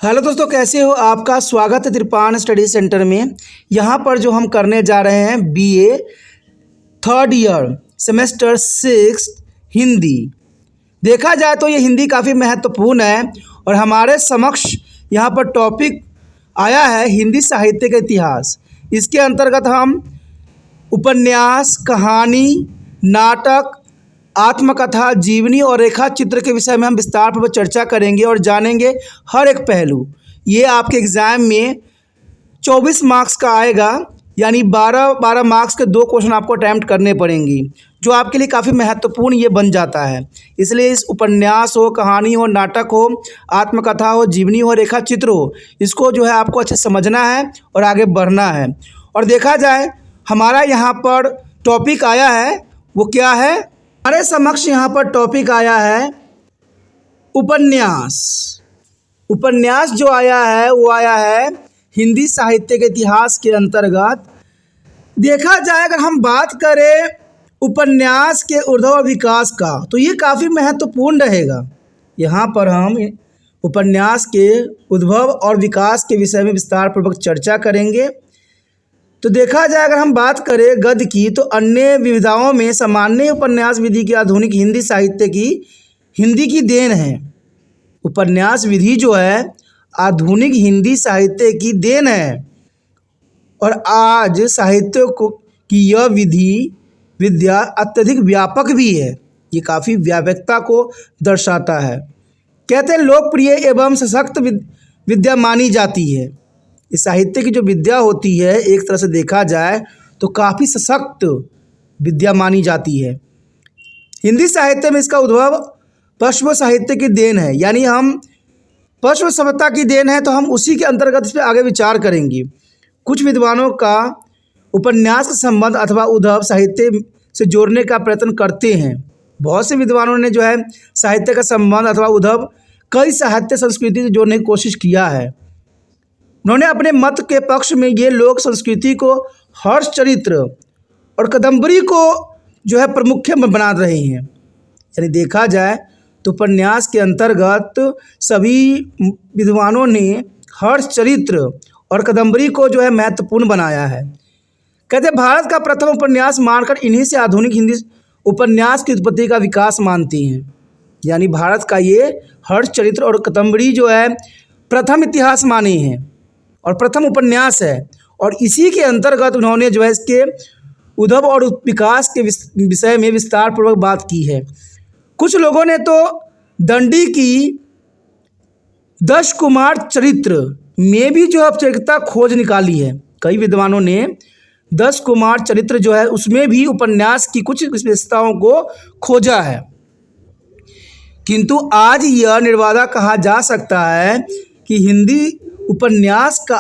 Hello दोस्तों, कैसे हो? आपका स्वागत है त्रिपान स्टडी सेंटर में। यहाँ पर जो हम करने जा रहे हैं BA third year semester 6 Hindi. देखा जाए तो ये हिंदी काफ़ी महत्वपूर्ण है और हमारे समक्ष यहाँ पर टॉपिक आया है हिंदी साहित्य का इतिहास। इसके अंतर्गत हम उपन्यास, कहानी, नाटक, आत्मकथा, जीवनी और रेखा चित्र के विषय में हम विस्तारपूर्वक चर्चा करेंगे और जानेंगे हर एक पहलू। ये आपके एग्ज़ाम में 24 मार्क्स का आएगा, यानी 12 मार्क्स के 2 क्वेश्चन आपको अटैम्प्ट करने पड़ेंगे, जो आपके लिए काफ़ी महत्वपूर्ण ये बन जाता है। इसलिए इस उपन्यास हो, कहानी हो, नाटक हो, आत्मकथा हो, जीवनी हो, रेखा चित्र हो, इसको जो है आपको अच्छे समझना है और आगे बढ़ना है। और देखा जाए हमारा यहाँ पर टॉपिक आया है, वो क्या है? हमारे समक्ष यहाँ पर टॉपिक आया है उपन्यास। उपन्यास जो आया है वो आया है हिंदी साहित्य के इतिहास के अंतर्गत। देखा जाए अगर हम बात करें उपन्यास के उद्भव और विकास का, तो ये काफ़ी महत्वपूर्ण रहेगा। यहाँ पर हम उपन्यास के उद्भव और विकास के विषय में विस्तारपूर्वक चर्चा करेंगे। तो देखा जाए अगर हम बात करें गद्य की, तो अन्य विविधाओं में सामान्य उपन्यास विधि की आधुनिक हिंदी साहित्य की हिंदी की देन है। उपन्यास विधि जो है आधुनिक हिंदी साहित्य की देन है और आज साहित्य को की यह विद्या अत्यधिक व्यापक भी है। ये काफ़ी व्यापकता को दर्शाता है। कहते हैं लोकप्रिय एवं सशक्त विद्या मानी जाती है। इस साहित्य की जो विद्या होती है एक तरह से देखा जाए तो काफ़ी सशक्त विद्या मानी जाती है। हिंदी साहित्य में इसका उद्भव पश्चिम साहित्य की देन है, यानी हम पश्चिम सभ्यता की देन है, तो हम उसी के अंतर्गत इस पर आगे विचार करेंगे। कुछ विद्वानों का उपन्यास का संबंध अथवा उद्भव साहित्य से जोड़ने का प्रयत्न करते हैं। बहुत से विद्वानों ने जो है साहित्य का संबंध अथवा उद्भव कई साहित्य संस्कृति से जोड़ने की कोशिश किया है। उन्होंने अपने मत के पक्ष में ये लोक संस्कृति को हर्ष चरित्र और कादम्बरी को जो है प्रमुख बना रहे हैं। यानी देखा जाए तो उपन्यास के अंतर्गत सभी विद्वानों ने हर्ष चरित्र और कादम्बरी को जो है महत्वपूर्ण बनाया है। कहते हैं भारत का प्रथम उपन्यास मानकर इन्हीं से आधुनिक हिंदी उपन्यास की उत्पत्ति का विकास मानते हैं। यानी भारत का ये हर्ष चरित्र और कादम्बरी जो है प्रथम इतिहास माने हैं और प्रथम उपन्यास है, और इसी के अंतर्गत उन्होंने जो है इसके उद्भव और विकास के विषय में विस्तारपूर्वक बात की है। कुछ लोगों ने तो दंडी की 10 कुमार चरित्र में भी जो है औपचारिकता खोज निकाली है। कई विद्वानों ने 10 कुमार चरित्र जो है उसमें भी उपन्यास की कुछ विशेषताओं को खोजा है। किंतु आज यह निर्वादा कहा जा सकता है कि हिंदी उपन्यास का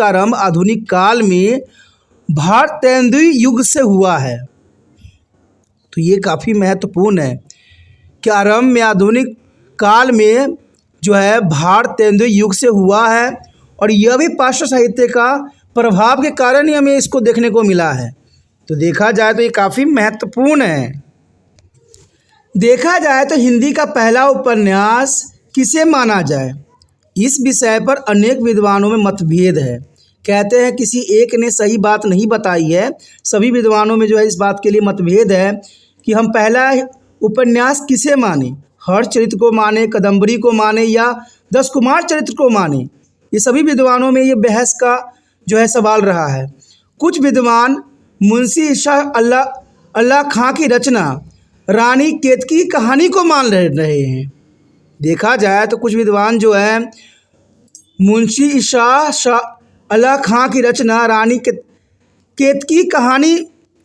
आरंभ आधुनिक काल में भारतेंदु युग से हुआ है। तो ये काफ़ी महत्वपूर्ण है कि आरंभ में आधुनिक काल में जो है भारतेंदु युग से हुआ है, और यह भी पाश्चात्य साहित्य का प्रभाव के कारण ही हमें इसको देखने को मिला है। तो देखा जाए तो ये काफ़ी महत्वपूर्ण है। देखा जाए तो हिंदी का पहला उपन्यास किसे माना जाए, इस विषय पर अनेक विद्वानों में मतभेद है। कहते हैं किसी एक ने सही बात नहीं बताई है। सभी विद्वानों में जो है इस बात के लिए मतभेद है कि हम पहला उपन्यास किसे माने, हर्ष चरित्र को माने, कादम्बरी को माने या 10 कुमार चरित्र को माने। ये सभी विद्वानों में ये बहस का जो है सवाल रहा है। कुछ विद्वान मुंशी शाह अल्लाह खां की रचना रानी केतकी की कहानी को मान रहे हैं। देखा जाए तो कुछ विद्वान जो है मुंशी शाह अल्लाह खां की रचना रानी केतकी की कहानी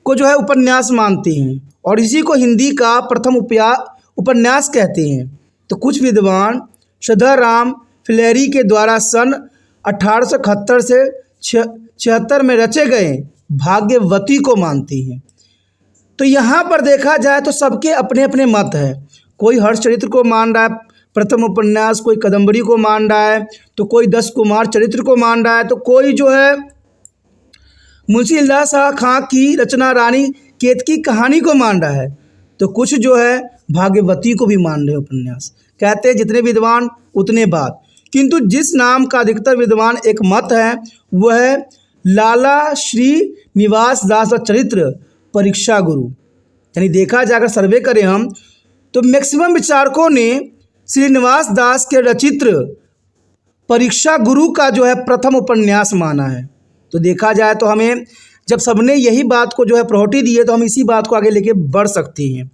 को जो है उपन्यास मानते हैं और इसी को हिंदी का प्रथम उपन्यास कहते हैं। तो कुछ विद्वान सदाराम फिलेरी के द्वारा सन 1871 से 76 में रचे गए भाग्यवती को मानते हैं। तो यहाँ पर देखा जाए तो सबके अपने अपने मत है। कोई हर्ष चरित्र को मान रहा है प्रथम उपन्यास, कोई कादम्बरी को मान रहा है, तो कोई 10 कुमार चरित्र को मान रहा है, तो कोई जो है मुंशी अल्लाह शाह खां की रचना रानी केतकी कहानी को मान रहा है, तो कुछ जो है भाग्यवती को भी मान रहे उपन्यास। कहते हैं जितने विद्वान उतने बाद। किंतु जिस नाम का अधिकतर विद्वान एक मत है वह है लाला श्रीनिवास दास का चरित्र परीक्षा गुरु। यानी देखा जाकर सर्वे करें हम तो मैक्सिमम विचारकों ने श्रीनिवास दास के रचित परीक्षा गुरु का जो है प्रथम उपन्यास माना है। तो देखा जाए तो हमें जब सबने यही बात को जो है प्रॉरिटी दी है तो हम इसी बात को आगे लेके बढ़ सकते हैं।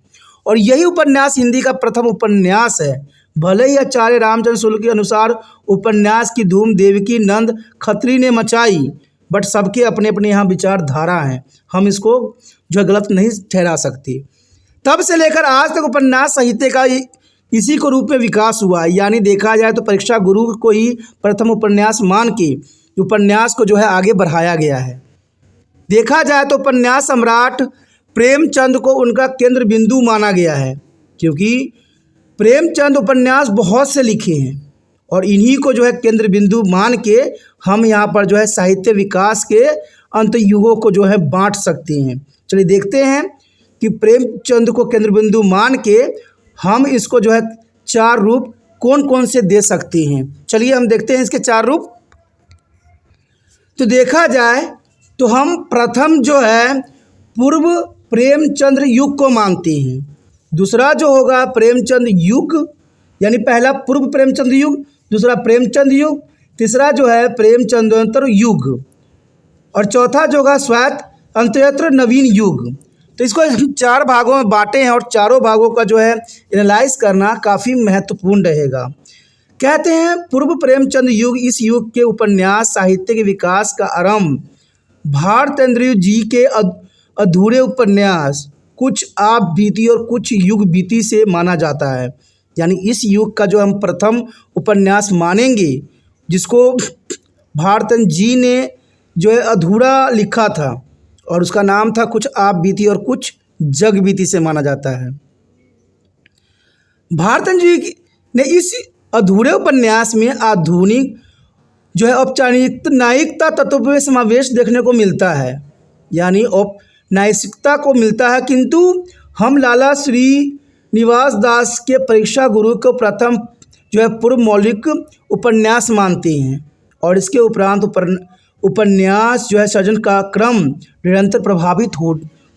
और यही उपन्यास हिंदी का प्रथम उपन्यास है। भले ही आचार्य रामचंद्र शुक्ल के अनुसार उपन्यास की धूम देवकी नंद खत्री ने मचाई, बट सबके अपने अपने यहाँ विचारधारा हैं, हम इसको जो है गलत नहीं ठहरा सकते। तब से लेकर आज तक उपन्यास साहित्य का इसी को रूप में विकास हुआ है। यानी देखा जाए तो परीक्षा गुरु को ही प्रथम उपन्यास मान के उपन्यास को जो है आगे बढ़ाया गया है। देखा जाए तो उपन्यास सम्राट प्रेमचंद को उनका केंद्र बिंदु माना गया है, क्योंकि प्रेमचंद उपन्यास बहुत से लिखे हैं और इन्हीं को जो है केंद्र बिंदु मान के हम यहाँ पर जो है साहित्य विकास के अंत युगों को जो है बांट सकते हैं। चलिए देखते हैं कि प्रेमचंद को केंद्र बिंदु मान के हम इसको जो है 4 रूप कौन कौन से दे सकते हैं। चलिए हम देखते हैं इसके 4 रूप। तो देखा जाए तो हम प्रथम जो है पूर्व प्रेमचंद्र युग को मानते हैं। दूसरा जो होगा प्रेमचंद युग, यानी पहला पूर्व प्रेमचंद युग, दूसरा प्रेमचंद युग, तीसरा जो है प्रेमचंद्रोत्तर युग और चौथा जो होगा श्वेत अंत्यत्र नवीन युग। तो इसको 4 भागों में बांटे हैं और चारों भागों का जो है एनालाइज करना काफ़ी महत्वपूर्ण रहेगा। कहते हैं पूर्व प्रेमचंद युग, इस युग के उपन्यास साहित्य के विकास का आरंभ भारतेंद्र जी के अधूरे उपन्यास कुछ आप बीती और कुछ युग बीती से माना जाता है। यानी इस युग का जो हम प्रथम उपन्यास मानेंगे, जिसको भारतेंद्र जी ने जो है अधूरा लिखा था और उसका नाम था कुछ आप बीती और कुछ जग बीती से माना जाता है। भारतेंद्र जी ने इस अधूरे उपन्यास में आधुनिक जो है औपचारिकता तत्व में समावेश देखने को मिलता है, यानी औपनिवेशिकता को मिलता है। किंतु हम लाला श्रीनिवास दास के परीक्षा गुरु को प्रथम जो है पूर्व मौलिक उपन्यास मानते हैं और इसके उपरांत उपन्यास जो है सृजन का क्रम निरंतर प्रभावित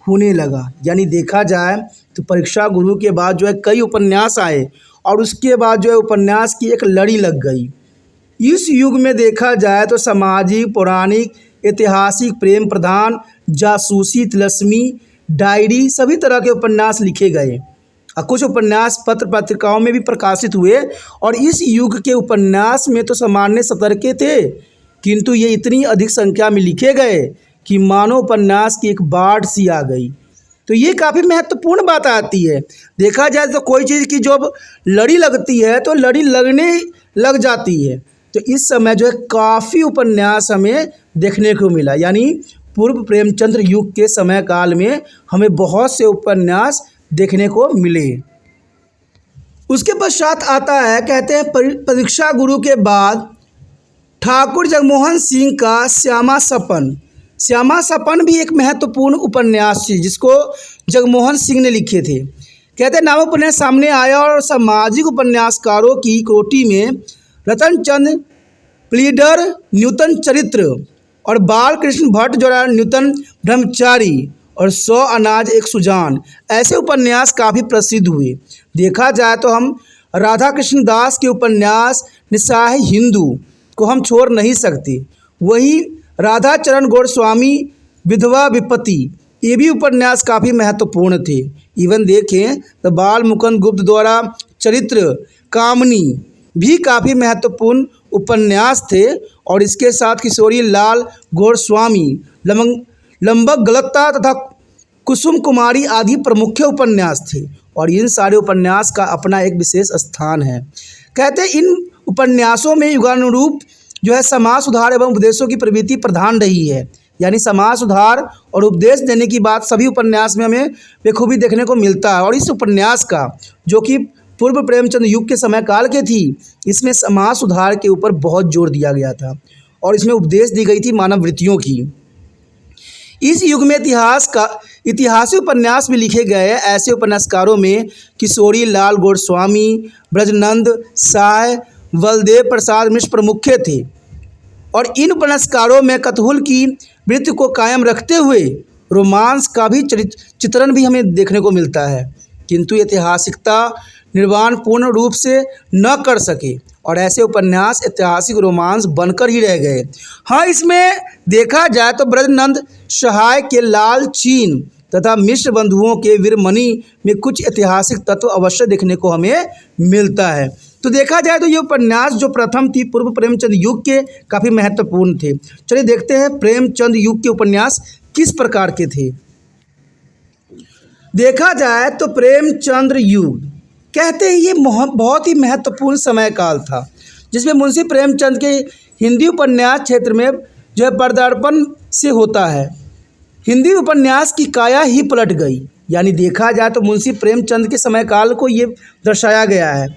होने लगा। यानी देखा जाए तो परीक्षा गुरु के बाद जो है कई उपन्यास आए और उसके बाद जो है उपन्यास की एक लड़ी लग गई। इस युग में देखा जाए तो सामाजिक, पौराणिक, ऐतिहासिक, प्रेम प्रधान, जासूसी, तिलस्मी, डायरी सभी तरह के उपन्यास लिखे गए और कुछ उपन्यास पत्र पत्रिकाओं में भी प्रकाशित हुए। और इस युग के उपन्यास में तो सामान्य सतर के थे, किंतु ये इतनी अधिक संख्या में लिखे गए कि मानो उपन्यास की एक बाढ़ सी आ गई। तो ये काफ़ी महत्वपूर्ण बात आती है। देखा जाए तो कोई चीज़ की जब लड़ी लगती है तो लड़ी लगने लग जाती है। तो इस समय जो है काफ़ी उपन्यास हमें देखने को मिला, यानी पूर्व प्रेमचंद्र युग के समय काल में हमें बहुत से उपन्यास देखने को मिले। उसके पश्चात आता है, कहते हैं परीक्षा गुरु के बाद ठाकुर जगमोहन सिंह का श्यामा सपन। श्यामा सपन भी एक महत्वपूर्ण उपन्यास थी जिसको जगमोहन सिंह ने लिखे थे। कहते हैं नाम उपन्यास सामने आया और सामाजिक उपन्यासकारों की कोटि में रतनचंद प्लीडर न्यूटन चरित्र और बालकृष्ण भट्ट जो न्यूटन ब्रह्मचारी और 100 अनाज एक सुजान ऐसे उपन्यास काफ़ी प्रसिद्ध हुए। देखा जाए तो हम राधा कृष्ण दास के उपन्यास निस्सहाय हिंदू को हम छोड़ नहीं सकते। वहीं राधा चरण गोस्वामी विधवा विपत्ति, ये भी उपन्यास काफ़ी महत्वपूर्ण थे। इवन देखें तो बाल मुकुंद गुप्त द्वारा चरित्र कामनी भी काफ़ी महत्वपूर्ण उपन्यास थे और इसके साथ किशोरी लाल गोस्वामी, लंबक गलत्ता तथा कुसुम कुमारी आदि प्रमुख उपन्यास थे और इन सारे उपन्यास का अपना एक विशेष स्थान है। कहते हैं इन उपन्यासों में युगानुरूप जो है समाज सुधार एवं उपदेशों की प्रवृत्ति प्रधान रही है। यानी समाज सुधार और उपदेश देने की बात सभी उपन्यास में हमें बेखूबी देखने को मिलता है। और इस उपन्यास का जो कि पूर्व प्रेमचंद युग के समय काल के थी, इसमें समाज सुधार के ऊपर बहुत जोर दिया गया था और इसमें उपदेश दी गई थी मानव वृत्तियों की। इस युग में इतिहासी उपन्यास भी लिखे गए। ऐसे उपन्यासकारों में किशोरी लाल गोस्वामी, ब्रजनंद साय, बलदेव प्रसाद मिश्र प्रमुख थे। और इन उपन्यासकारों में कथहुल की वृत्ति को कायम रखते हुए रोमांस का भी चित्रण भी हमें देखने को मिलता है, किंतु ऐतिहासिकता निर्माण पूर्ण रूप से न कर सके और ऐसे उपन्यास ऐतिहासिक रोमांस बनकर ही रह गए। हाँ, इसमें देखा जाए तो ब्रजनंद सहाय के लाल चीन तथा मिश्र बंधुओं के वीरमणि में कुछ ऐतिहासिक तत्व अवश्य देखने को हमें मिलता है। तो देखा जाए तो ये उपन्यास जो प्रथम थी पूर्व प्रेमचंद युग के काफ़ी महत्वपूर्ण थे। चलिए देखते हैं प्रेमचंद युग के उपन्यास किस प्रकार के थे। देखा जाए तो प्रेमचंद्र युग कहते हैं ये बहुत ही महत्वपूर्ण समय काल था, जिसमें मुंशी प्रेमचंद के हिंदी उपन्यास क्षेत्र में जो है पदार्पण से होता है। हिंदी उपन्यास की काया ही पलट गई, यानी देखा जाए तो मुंशी प्रेमचंद के समय काल को ये दर्शाया गया है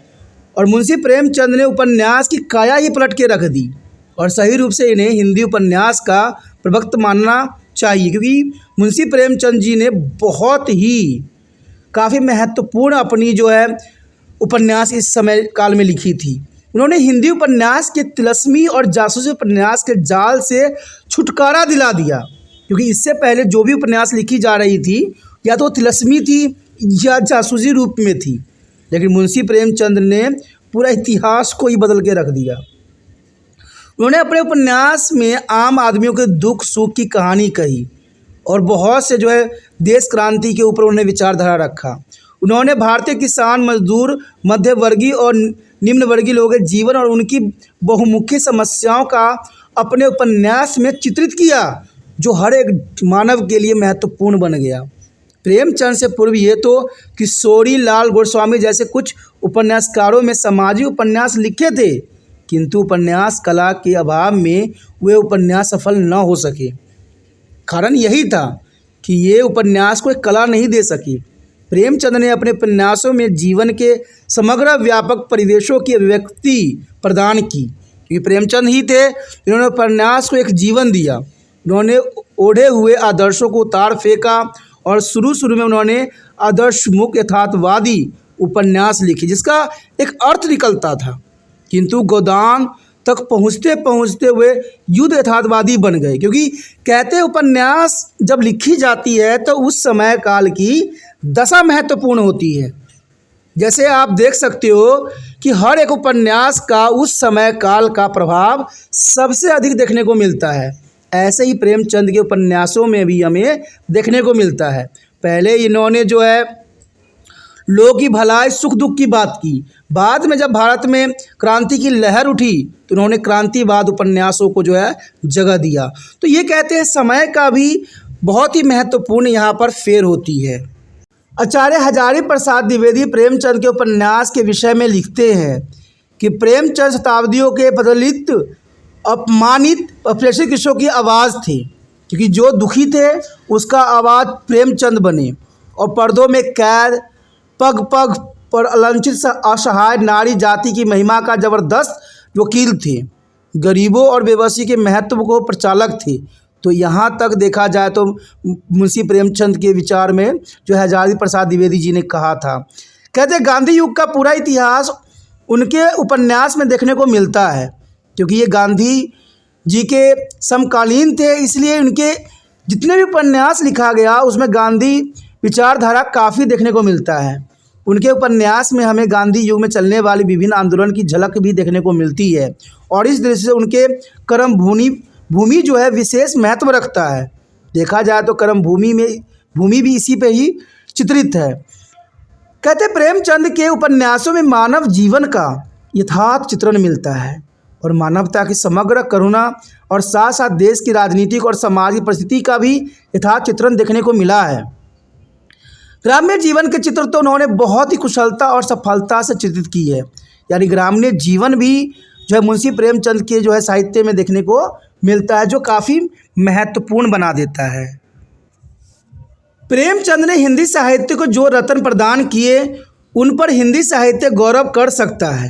और मुंशी प्रेमचंद ने उपन्यास की काया ही पलट के रख दी और सही रूप से इन्हें हिंदी उपन्यास का प्रवक्ता मानना चाहिए, क्योंकि मुंशी प्रेमचंद जी ने बहुत ही काफ़ी महत्वपूर्ण अपनी जो है उपन्यास इस समय काल में लिखी थी। उन्होंने हिंदी उपन्यास के तिलस्मी और जासूसी उपन्यास के जाल से छुटकारा दिला दिया, क्योंकि इससे पहले जो भी उपन्यास लिखी जा रही थी या तो तिलस्मी थी या जासूसी रूप में थी, लेकिन मुंशी प्रेमचंद ने पूरा इतिहास को ही बदल के रख दिया। उन्होंने अपने उपन्यास में आम आदमियों के दुख सुख की कहानी कही और बहुत से जो है देश क्रांति के ऊपर उन्होंने विचारधारा रखा। उन्होंने भारतीय किसान, मजदूर, मध्यवर्गीय और निम्न वर्गीय लोगों के जीवन और उनकी बहुमुखी समस्याओं का अपने उपन्यास में चित्रित किया, जो हर एक मानव के लिए महत्वपूर्ण बन गया। प्रेमचंद से पूर्व ये तो किशोरी लाल गोस्वामी जैसे कुछ उपन्यासकारों में सामाजिक उपन्यास लिखे थे, किंतु उपन्यास कला के अभाव में वे उपन्यास सफल न हो सके। कारण यही था कि ये उपन्यास को एक कला नहीं दे सकी। प्रेमचंद ने अपने उपन्यासों में जीवन के समग्र व्यापक परिवेशों की अभिव्यक्ति प्रदान की, क्योंकि प्रेमचंद ही थे जिन्होंने उपन्यास को एक जीवन दिया। उन्होंने ओढ़े हुए आदर्शों को उतार फेंका और शुरू में उन्होंने आदर्शमुख यथार्थवादी उपन्यास लिखे, जिसका एक अर्थ निकलता था, किंतु गोदान तक पहुँचते पहुँचते वे युद्ध यथार्थवादी बन गए। क्योंकि कहते उपन्यास जब लिखी जाती है तो उस समय काल की दशा महत्वपूर्ण होती है। जैसे आप देख सकते हो कि हर एक उपन्यास का उस समय काल का प्रभाव सबसे अधिक देखने को मिलता है। ऐसे ही प्रेमचंद के उपन्यासों में भी हमें देखने को मिलता है। पहले इन्होंने जो है लोगों की भलाई सुख दुख की बात की, बाद में जब भारत में क्रांति की लहर उठी तो उन्होंने क्रांतिवाद उपन्यासों को जो है जगह दिया। तो ये कहते हैं समय का भी बहुत ही महत्वपूर्ण यहाँ पर फेर होती है। आचार्य हजारी प्रसाद द्विवेदी प्रेमचंद के उपन्यास के विषय में लिखते हैं कि प्रेमचंद शताब्दियों के प्रदलित, अपमानित, अपरेक्षित किशोर की आवाज़ थी, क्योंकि जो दुखी थे उसका आवाज़ प्रेमचंद बने और पर्दों में कैद, पग पग पर अलंचित असहाय नारी जाति की महिमा का जबरदस्त वकील थे, गरीबों और बेबसी के महत्व को प्रचालक थे। तो यहाँ तक देखा जाए तो मुंशी प्रेमचंद के विचार में जो हजारी प्रसाद द्विवेदी जी ने कहा था। कहते गांधी युग का पूरा इतिहास उनके उपन्यास में देखने को मिलता है, क्योंकि ये गांधी जी के समकालीन थे, इसलिए उनके जितने भी उपन्यास लिखा गया उसमें गांधी विचारधारा काफ़ी देखने को मिलता है। उनके उपन्यास में हमें गांधी युग में चलने वाली विभिन्न आंदोलन की झलक भी देखने को मिलती है और इस दृष्टि से उनके कर्म भूमि जो है विशेष महत्व रखता है। देखा जाए तो कर्म भूमि भी इसी पे ही चित्रित है। कहते प्रेमचंद के उपन्यासों में मानव जीवन का यथार्थ चित्रण मिलता है और मानवता की समग्र करुणा और साथ साथ देश की राजनीतिक और सामाजिक परिस्थिति का भी यथार्थ चित्रण देखने को मिला है। ग्रामीण जीवन के चित्र तो उन्होंने बहुत ही कुशलता और सफलता से चित्रित की है, यानी ग्रामीण जीवन भी जो है मुंशी प्रेमचंद के जो है साहित्य में देखने को मिलता है, जो काफ़ी महत्वपूर्ण बना देता है। प्रेमचंद ने हिंदी साहित्य को जो रत्न प्रदान किए उन पर हिंदी साहित्य गौरव कर सकता है।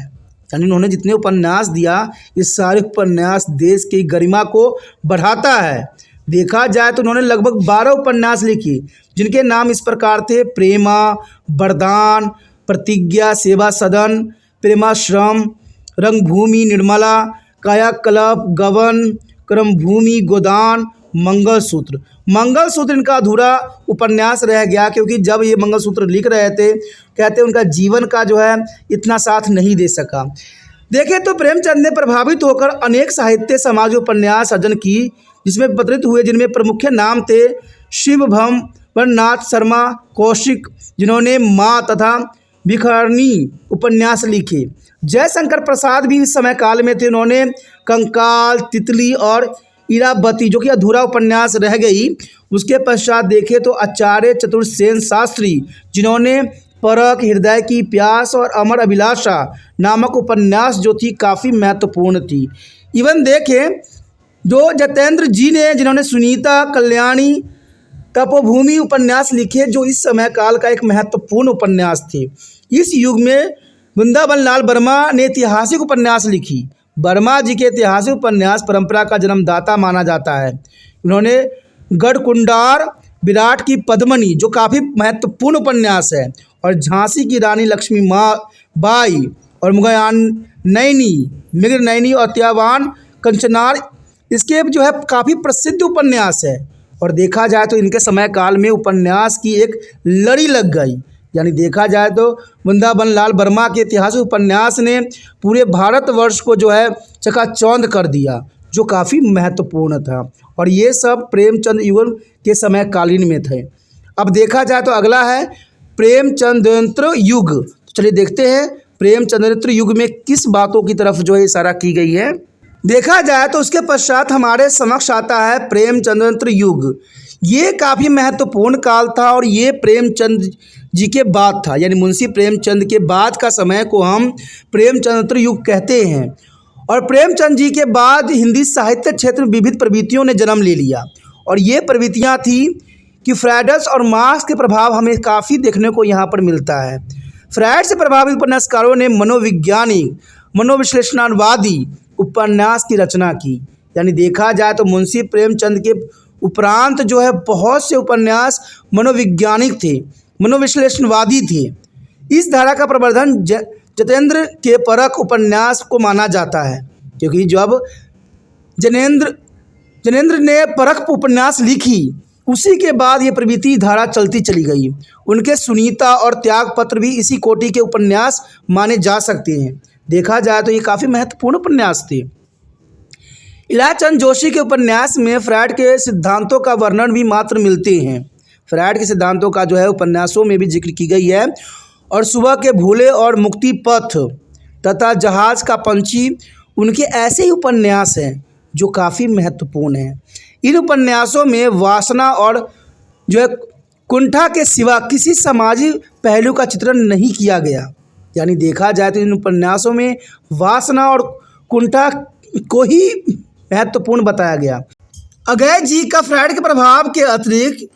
यानी उन्होंने जितने उपन्यास दिया ये सारे उपन्यास देश की गरिमा को बढ़ाता है। देखा जाए तो उन्होंने लगभग 12 उपन्यास लिखी, जिनके नाम इस प्रकार थे: प्रेमा, वरदान, प्रतिज्ञा, सेवा सदन, प्रेमाश्रम, रंगभूमि निर्मला, कायाकल्प, गबन, कर्मभूमि, गोदान, मंगलसूत्र। मंगलसूत्र इनका अधूरा उपन्यास रह गया, क्योंकि जब ये मंगलसूत्र लिख रहे थे, कहते उनका जीवन का जो है इतना साथ नहीं दे सका। देखें तो प्रेमचंद ने प्रभावित होकर अनेक साहित्य समाज उपन्यास अर्जन की, जिसमें प्रचलित हुए, जिनमें प्रमुख नाम थे शिवभम, वरनाथ शर्मा, कौशिक, जिन्होंने माँ तथा भिखारनी उपन्यास लिखे। जयशंकर प्रसाद भी इस समय काल में थे। उन्होंने कंकाल, तितली और इरावती, जो कि अधूरा उपन्यास रह गई। उसके पश्चात देखें तो आचार्य चतुर्सेन शास्त्री, जिन्होंने परख, हृदय की प्यास और अमर अभिलाषा नामक उपन्यास जो थी काफ़ी महत्वपूर्ण थी। इवन देखें जो जतेंद्र जी ने, जिन्होंने सुनीता, कल्याणी, तपोभूमि उपन्यास लिखे, जो इस समय काल का एक महत्वपूर्ण उपन्यास थे। इस युग में वृंदावन लाल वर्मा ने ऐतिहासिक उपन्यास लिखी। वर्मा जी के ऐतिहासिक उपन्यास परंपरा का जन्मदाता माना जाता है। उन्होंने गढ़कुंडार, विराट की पद्मिनी, जो काफ़ी महत्वपूर्ण उपन्यास है, और झांसी की रानी लक्ष्मी बाई, और मुगलनयनी, मृगनयनी और त्यावान कंचनार, इसके जो है काफ़ी प्रसिद्ध उपन्यास है। और देखा जाए तो इनके समय काल में उपन्यास की एक लड़ी लग गई। यानी देखा जाए तो वृंदावन लाल वर्मा के ऐतिहासिक उपन्यास ने पूरे भारतवर्ष को जो है चकाचौंध कर दिया, जो काफ़ी महत्वपूर्ण था। और ये सब प्रेमचंद युग के समय कालीन में थे। अब देखा जाए तो अगला है प्रेमचंद्र युग। चलिए देखते हैं प्रेमचंद्र युग में किस बातों की तरफ जो है इशारा की गई है। देखा जाए तो उसके पश्चात हमारे समक्ष आता है प्रेमचंद्र युग। ये काफ़ी महत्वपूर्ण काल था और ये प्रेमचंद जी के बाद था, यानी मुंशी प्रेमचंद के बाद का समय को हम प्रेमचंद्र युग कहते हैं। और प्रेमचंद जी के बाद हिंदी साहित्य क्षेत्र में विविध प्रवृत्तियों ने जन्म ले लिया, और ये प्रवृत्तियाँ थी कि फ्रायड्स और मार्क्स के प्रभाव हमें काफ़ी देखने को यहाँ पर मिलता है। फ्रायड से प्रभावित उपन्यासकारों ने मनोवैज्ञानिक, मनोविश्लेषणवादी उपन्यास की रचना की। यानी देखा जाए तो मुंशी प्रेमचंद के उपरांत जो है बहुत से उपन्यास मनोवैज्ञानिक थे, मनोविश्लेषणवादी थे। इस धारा का प्रवर्धन जतेंद्र के परख उपन्यास को माना जाता है, क्योंकि जब जनेंद्र ने परख उपन्यास लिखी, उसी के बाद ये प्रवृत्ति धारा चलती चली गई। उनके सुनीता और त्यागपत्र भी इसी कोटि के उपन्यास माने जा सकते हैं। देखा जाए तो ये काफ़ी महत्वपूर्ण उपन्यास थे। इलाचंद जोशी के उपन्यास में फ्रायड के सिद्धांतों का वर्णन भी मात्र मिलते हैं। फ्रायड के सिद्धांतों का जो है उपन्यासों में भी जिक्र की गई है। और सुबह के भूले और मुक्ति पथ तथा जहाज का पंछी उनके ऐसे ही उपन्यास हैं जो काफ़ी महत्वपूर्ण हैं। इन उपन्यासों में वासना और जो है कुंठा के सिवा किसी सामाजिक पहलू का चित्रण नहीं किया गया। यानी देखा जाए तो इन उपन्यासों में वासना और कुंठा को ही महत्वपूर्ण बताया गया। अगय जी का फ्रायड के प्रभाव के अतिरिक्त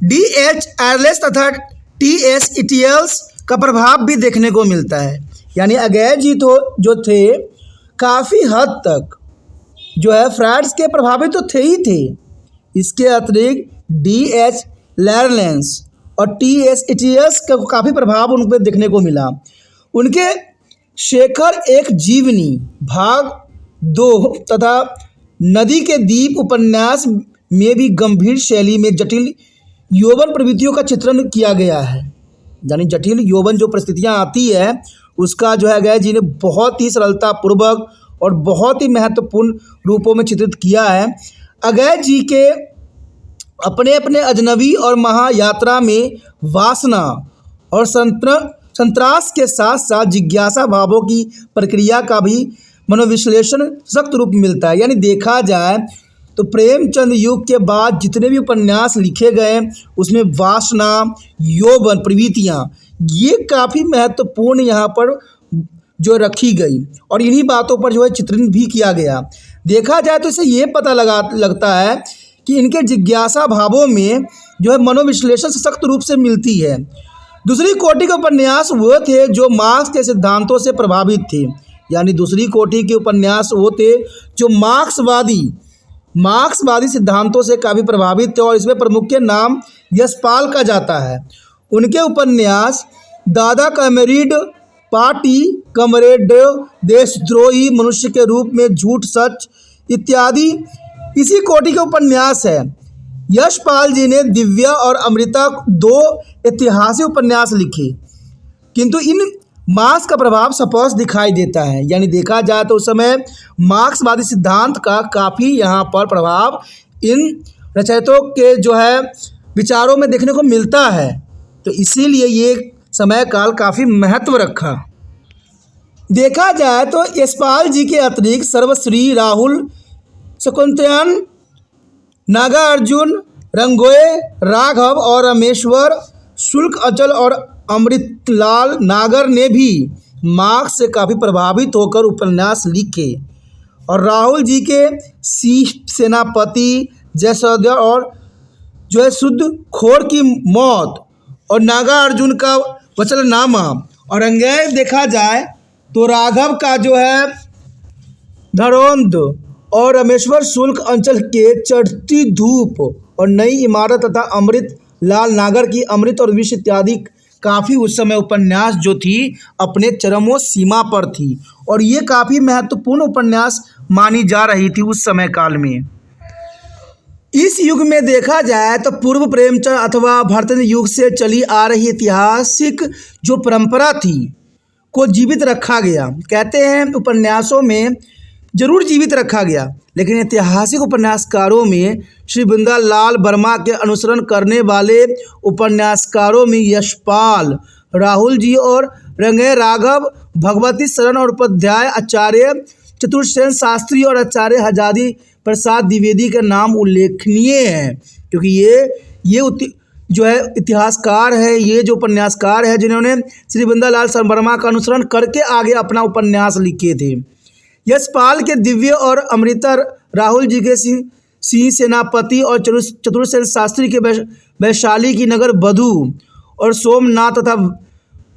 D.H. एरलेस तथा T.S. इटियल्स का प्रभाव भी देखने को मिलता है। यानी अगय जी तो जो थे काफ़ी हद तक जो है फ्रायड के प्रभावित तो थे ही थे। इसके अतिरिक्त D.H. एरलेस और T.S. इटियल्स का काफ़ी प्रभाव उन पर देखने को मिला। उनके शेखर एक जीवनी भाग 2 तथा नदी के द्वीप उपन्यास में भी गंभीर शैली में जटिल यौवन प्रवृत्तियों का चित्रण किया गया है। यानी जटिल यौवन जो परिस्थितियाँ आती है उसका जो है अगय जी ने बहुत ही सरलतापूर्वक और बहुत ही महत्वपूर्ण रूपों में चित्रित किया है। अगय जी के अपने अपने अजनबी और महायात्रा में वासना और संतरास के साथ साथ जिज्ञासा भावों की प्रक्रिया का भी मनोविश्लेषण सख्त रूप मिलता है। यानी देखा जाए तो प्रेमचंद युग के बाद जितने भी उपन्यास लिखे गए उसमें वासना, यौवन प्रवृत्तियाँ ये काफ़ी महत्वपूर्ण यहाँ पर जो रखी गई और इन्हीं बातों पर जो है चित्रण भी किया गया। देखा जाए तो इसे ये पता लगता है कि इनके जिज्ञासा भावों में जो है मनोविश्लेषण सख्त रूप से मिलती है। दूसरी कोटि के उपन्यास वो थे जो मार्क्स के सिद्धांतों से प्रभावित थे। यानी दूसरी कोटि के उपन्यास वो थे जो मार्क्सवादी सिद्धांतों से काफ़ी प्रभावित थे और इसमें प्रमुख के नाम यशपाल का जाता है। उनके उपन्यास दादा कमेरीड पार्टी, कमरेड, देशद्रोही, मनुष्य के रूप में, झूठ सच इत्यादि इसी कोटि के उपन्यास है। यशपाल जी ने दिव्या और अमृता 2 ऐतिहासिक उपन्यास लिखे, किंतु इन मार्क्स का प्रभाव स्पष्ट दिखाई देता है। यानी देखा जाए तो उस समय मार्क्सवादी सिद्धांत का काफ़ी यहाँ पर प्रभाव इन रचयितों के जो है विचारों में देखने को मिलता है। तो इसीलिए ये समय काल काफ़ी महत्व रखा। देखा जाए तो यशपाल जी के अतिरिक्त सर्वश्री, राहुल शकुंतलायन, नागार्जुन, रंगोए, राघव और रामेश्वर शुक्ल, अचल और अमृतलाल नागर ने भी मार्क्स से काफ़ी प्रभावित होकर उपन्यास लिखे। और राहुल जी के सेनापति, जयसौदा और जो है शुद्ध खोर की मौत और नागार्जुन का वचननामा, और रंगोए देखा जाए तो राघव का जो है धरोंद और रामेश्वर शुक्ल अंचल के चढ़ती धूप और नई इमारत तथा अमृत लाल नागर की अमृत और विष इत्यादि काफ़ी उस समय उपन्यास जो थी अपने चरमों सीमा पर थी, और ये काफ़ी महत्वपूर्ण उपन्यास मानी जा रही थी उस समय काल में। इस युग में देखा जाए तो पूर्व प्रेमचंद अथवा भारतेंद्र युग से चली आ रही ऐतिहासिक जो परंपरा थी को जीवित रखा गया। कहते हैं उपन्यासों में जरूर जीवित रखा गया, लेकिन ऐतिहासिक उपन्यासकारों में श्री वृंदालाल वर्मा के अनुसरण करने वाले उपन्यासकारों में यशपाल, राहुल जी और रंगोए, राघव, भगवती शरण और उपाध्याय, आचार्य चतुर्सेन शास्त्री और आचार्य हजारी प्रसाद द्विवेदी के नाम उल्लेखनीय हैं, क्योंकि ये जो है इतिहासकार है, ये जो उपन्यासकार है जिन्होंने श्री वृंदालाल वर्मा का अनुसरण करके आगे अपना उपन्यास लिखे थे। यशपाल के दिव्य और अमृता, राहुल जी के सिंह सेनापति और चतुर्सेन शास्त्री के वैशाली की नगर बधू और सोमनाथ तथा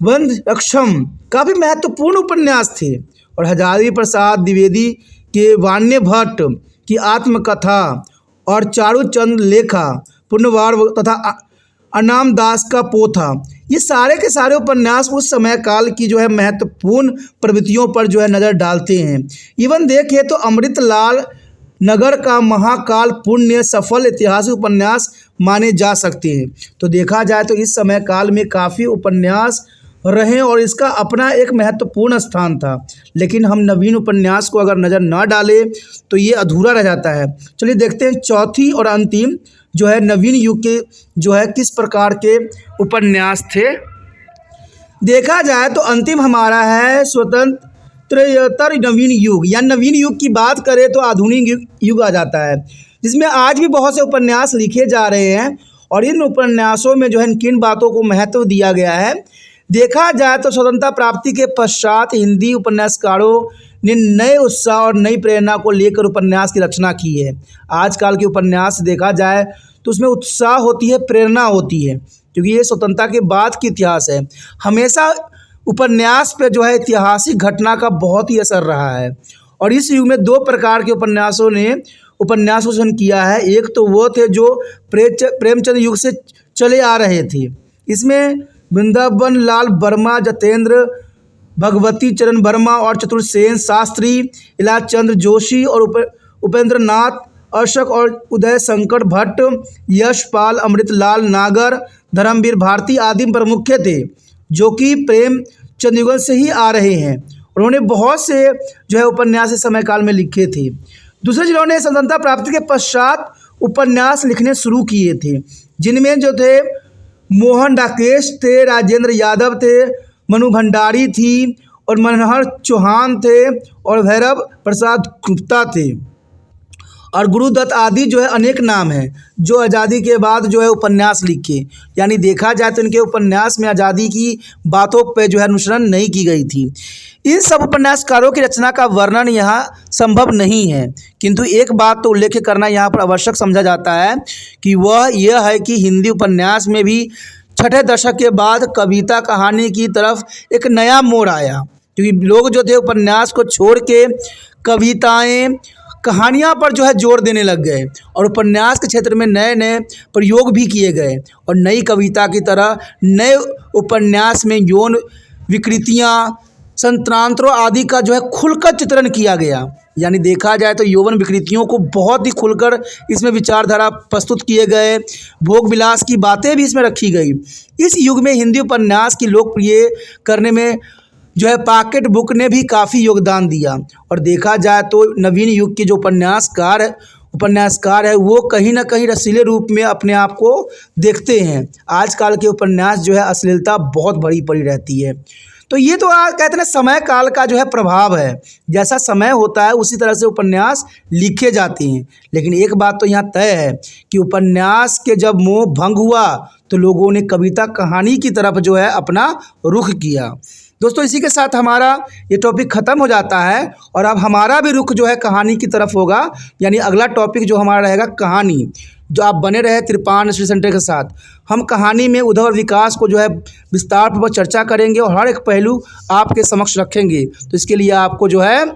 वंद रक्षम काफ़ी महत्वपूर्ण उपन्यास थे। और हजारी प्रसाद द्विवेदी के वाण्य भट्ट की आत्मकथा और चारूचंद लेखा पुण्यवार तथा अनाम दास का पोथा, ये सारे के सारे उपन्यास उस समय काल की जो है महत्वपूर्ण प्रवृत्तियों पर जो है नज़र डालते हैं। इवन देखें तो अमृतलाल नगर का महाकाल पुण्य सफल ऐतिहासिक उपन्यास माने जा सकते हैं। तो देखा जाए तो इस समय काल में काफ़ी उपन्यास रहे और इसका अपना एक महत्वपूर्ण स्थान था, लेकिन हम नवीन उपन्यास को अगर नज़र न डालें तो ये अधूरा रह जाता है। चलिए देखते हैं चौथी और अंतिम जो है नवीन युग के जो है किस प्रकार के उपन्यास थे। देखा जाए तो अंतिम हमारा है स्वतंत्र नवीन युग, या नवीन युग की बात करें तो आधुनिक युग आ जाता है, जिसमें आज भी बहुत से उपन्यास लिखे जा रहे हैं और इन उपन्यासों में जो है किन बातों को महत्व दिया गया है। देखा जाए तो स्वतंत्रता प्राप्ति के पश्चात हिंदी उपन्यासकारों ने नए उत्साह और नई प्रेरणा को लेकर उपन्यास की रचना की है। आजकल के उपन्यास देखा जाए तो उसमें उत्साह होती है, प्रेरणा होती है, क्योंकि ये स्वतंत्रता के बाद की इतिहास है। हमेशा उपन्यास पे जो है ऐतिहासिक घटना का बहुत ही असर रहा है, और इस युग में 2 प्रकार के उपन्यासों ने उपन्यास को सृजन किया है। एक तो वो थे जो प्रेमचंद युग से चले आ रहे थे, इसमें वृंदावन लाल वर्मा, जतेंद्र भगवती चरण वर्मा और चतुर्सेन शास्त्री, इलाज चंद्र जोशी और उपेंद्र नाथ अशोक और उदय शंकर भट्ट, यशपाल, अमृतलाल नागर, धर्मवीर भारती आदि प्रमुख थे, जो कि प्रेमचंद युग से ही आ रहे हैं। उन्होंने बहुत से जो है उपन्यास इस समय काल में लिखे थे। दूसरे जिन्होंने स्वतंत्रता प्राप्ति के पश्चात उपन्यास लिखने शुरू किए थे, जिनमें जो थे मोहन राकेश थे, राजेंद्र यादव थे, मनु भंडारी थी और मनोहर चौहान थे और भैरव प्रसाद गुप्ता थे और गुरुदत्त आदि जो है अनेक नाम हैं जो आज़ादी के बाद जो है उपन्यास लिखे। यानी देखा जाए तो इनके उपन्यास में आज़ादी की बातों पे जो है अनुसरण नहीं की गई थी। इन सब उपन्यासकारों की रचना का वर्णन यहाँ संभव नहीं है, किंतु एक बात तो उल्लेख करना यहाँ पर आवश्यक समझा जाता है कि वह यह है कि हिंदी उपन्यास में भी 6ठे दशक के बाद कविता कहानी की तरफ एक नया मोड़ आया, क्योंकि लोग जो थे उपन्यास को छोड़ के कविताएं कहानियाँ पर जो है जोर देने लग गए और उपन्यास के क्षेत्र में नए नए प्रयोग भी किए गए और नई कविता की तरह नए उपन्यास में यौन विकृतियाँ, संतरांत्रों आदि का जो है खुलकर चित्रण किया गया। यानी देखा जाए तो यौवन विकृतियों को बहुत ही खुलकर इसमें विचारधारा प्रस्तुत किए गए, भोग विलास की बातें भी इसमें रखी गई। इस युग में हिंदी उपन्यास की लोकप्रिय करने में जो है पॉकेट बुक ने भी काफ़ी योगदान दिया। और देखा जाए तो नवीन युग के जो उपन्यासकार है वो कहीं ना कहीं रसीले रूप में अपने आप को देखते हैं। आजकल के उपन्यास जो है अश्लीलता बहुत बड़ी पड़ी रहती है। तो ये तो कहते हैं ना, समय काल का जो है प्रभाव है। जैसा समय होता है उसी तरह से उपन्यास लिखे जाते हैं। लेकिन एक बात तो यहाँ तय है कि उपन्यास के जब मोह भंग हुआ तो लोगों ने कविता कहानी की तरफ जो है अपना रुख किया। दोस्तों, इसी के साथ हमारा ये टॉपिक ख़त्म हो जाता है और अब हमारा भी रुख जो है कहानी की तरफ होगा। यानी अगला टॉपिक जो हमारा रहेगा कहानी। जो आप बने रहे तिरपान स्टडी सेंटर के साथ, हम कहानी में उद्धव और विकास को जो है विस्तार पूर्वक चर्चा करेंगे और हर एक पहलू आपके समक्ष रखेंगे। तो इसके लिए आपको जो है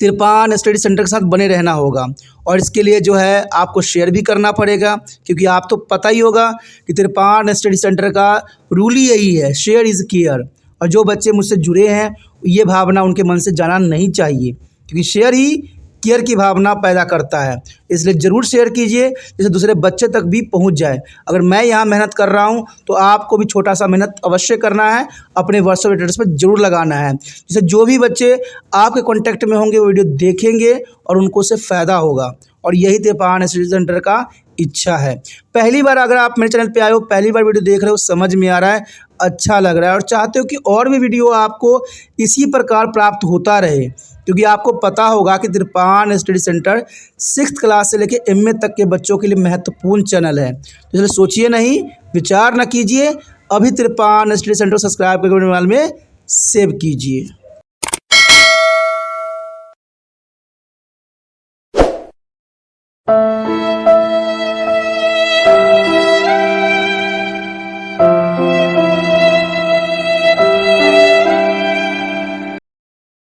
तिरपान स्टडी सेंटर के साथ बने रहना होगा। और इसके लिए जो है आपको शेयर भी करना पड़ेगा, क्योंकि आप तो पता ही होगा कि तिरपान स्टडी सेंटर का रूल ही यही है, शेयर इज़ केयर। और जो बच्चे मुझसे जुड़े हैं ये भावना उनके मन से जाना नहीं चाहिए, क्योंकि शेयर ही केयर की भावना पैदा करता है। इसलिए ज़रूर शेयर कीजिए जिससे दूसरे बच्चे तक भी पहुंच जाए। अगर मैं यहाँ मेहनत कर रहा हूँ तो आपको भी छोटा सा मेहनत अवश्य करना है, अपने व्हाट्सएप एड्रेस पर जरूर लगाना है, जिससे जो भी बच्चे आपके कॉन्टैक्ट में होंगे वो वीडियो देखेंगे और उनको उससे फ़ायदा होगा। और यही तिरपान स्टडी सेंटर का इच्छा है। पहली बार अगर आप मेरे चैनल पे आए हो, पहली बार वीडियो देख रहे हो, समझ में आ रहा है, अच्छा लग रहा है और चाहते हो कि और भी वीडियो आपको इसी प्रकार प्राप्त होता रहे, क्योंकि आपको पता होगा कि तिरपान स्टडी सेंटर 6th क्लास से लेकर MA तक के बच्चों के लिए महत्वपूर्ण चैनल है। तो इसलिए सोचिए नहीं, विचार न कीजिए, अभी तिरपान स्टडी सेंटर सब्सक्राइब करके मोबाइल में सेव कीजिए।